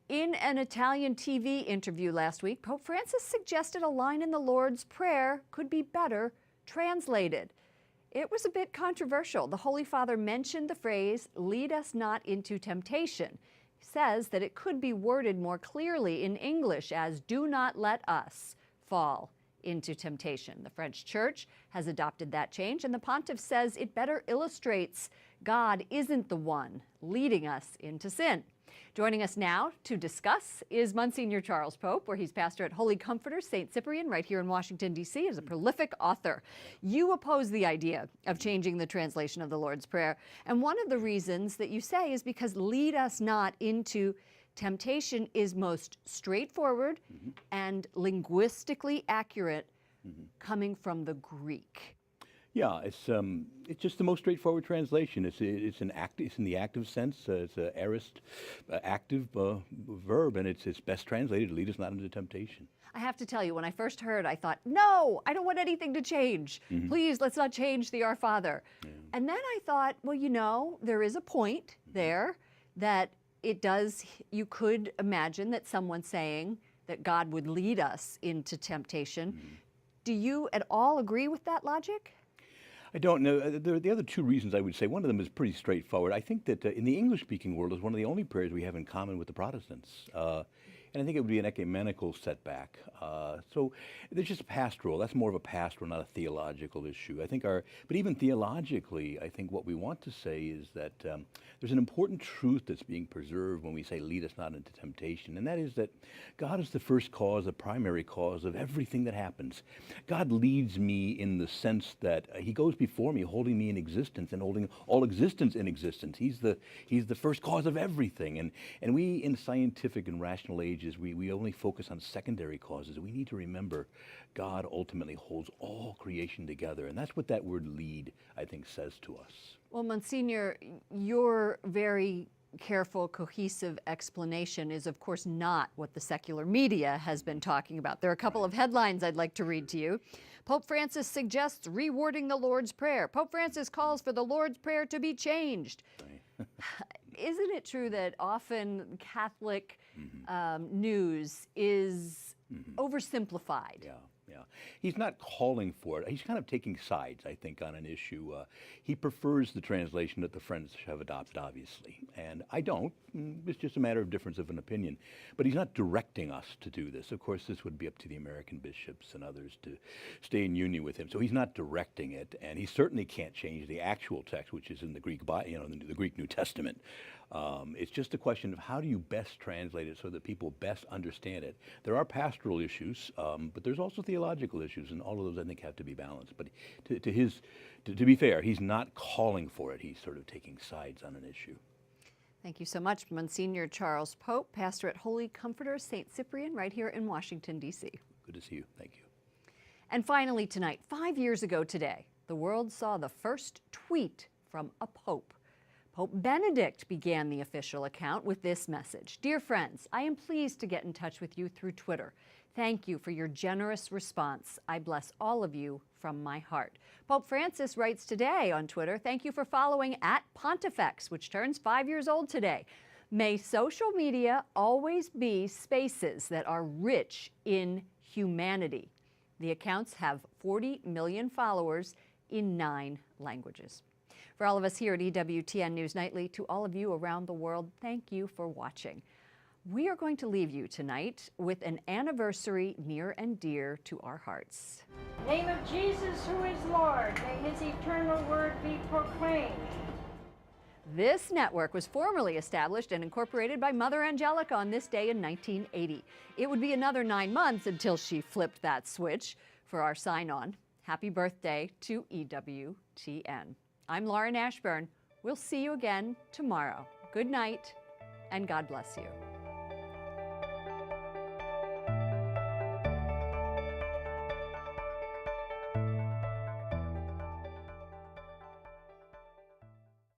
In an Italian TV interview last week, Pope Francis suggested a line in the Lord's Prayer could be better translated. It was a bit controversial. The Holy Father mentioned the phrase, "lead us not into temptation." He says that it could be worded more clearly in English as, "do not let us fall into temptation." The French Church has adopted that change, and the Pontiff says it better illustrates God isn't the one leading us into sin. Joining us now to discuss is Monsignor Charles Pope, where he's pastor at Holy Comforter St. Cyprian right here in Washington, D.C., is a prolific author. You oppose the idea of changing the translation of the Lord's Prayer, and one of the reasons that you say is because "lead us not into temptation" is most straightforward and linguistically accurate, coming from the Greek. Yeah, it's just the most straightforward translation. It's in the active sense. It's an aorist active verb, and it's best translated, "lead us not into temptation." I have to tell you, when I first heard, I thought, no, I don't want anything to change. Please, let's not change the Our Father. Yeah. And then I thought, well, you know, there is a point there that it does, you could imagine that someone saying that God would lead us into temptation. Do you at all agree with that logic? I don't know. The other two reasons I would say, one of them is pretty straightforward. I think that in the English-speaking world is one of the only prayers we have in common with the Protestants. And I think it would be an ecumenical setback. So there's just a pastoral. That's more of a pastoral, not a theological issue. I think but even theologically, I think what we want to say is that there's an important truth that's being preserved when we say, "lead us not into temptation," and that is that God is the first cause, the primary cause of everything that happens. God leads me in the sense that He goes before me, holding me in existence and holding all existence in existence. He's the first cause of everything, and we in scientific and rational ages, we only focus on secondary causes. We need to remember God ultimately holds all creation together, and that's what that word "lead," I think, says to us. Well, Monsignor, your very careful, cohesive explanation is, of course, not what the secular media has been talking about. There are a couple of headlines I'd like to read to you. Pope Francis suggests rewording the Lord's Prayer. Pope Francis calls for the Lord's Prayer to be changed. Right. Isn't it true that often Catholic news is oversimplified? Yeah. Yeah, he's not calling for it. He's kind of taking sides, I think, on an issue. He prefers the translation that the French have adopted, obviously, and I don't. It's just a matter of difference of an opinion. But he's not directing us to do this. Of course, this would be up to the American bishops and others to stay in union with him. So he's not directing it, and he certainly can't change the actual text, which is in the Greek, the Greek New Testament. It's just a question of how do you best translate it so that people best understand it. There are pastoral issues, but there's also theological issues, and all of those I think have to be balanced. But to be fair, he's not calling for it. He's sort of taking sides on an issue. Thank you so much, Monsignor Charles Pope, pastor at Holy Comforter St. Cyprian right here in Washington, D.C. Good to see you. Thank you. And finally tonight, 5 years ago today, the world saw the first tweet from a pope. Pope Benedict began the official account with this message. "Dear friends, I am pleased to get in touch with you through Twitter. Thank you for your generous response. I bless all of you from my heart." Pope Francis writes today on Twitter, "Thank you for following @Pontifex, which turns 5 years old today. May social media always be spaces that are rich in humanity." The accounts have 40 million followers in 9 languages. For all of us here at EWTN News Nightly, to all of you around the world, thank you for watching. We are going to leave you tonight with an anniversary near and dear to our hearts. Name of Jesus, who is Lord, may his eternal word be proclaimed. This network was formally established and incorporated by Mother Angelica on this day in 1980. It would be another 9 months until she flipped that switch for our sign-on. Happy birthday to EWTN. I'm Lauren Ashburn. We'll see you again tomorrow. Good night, and God bless you.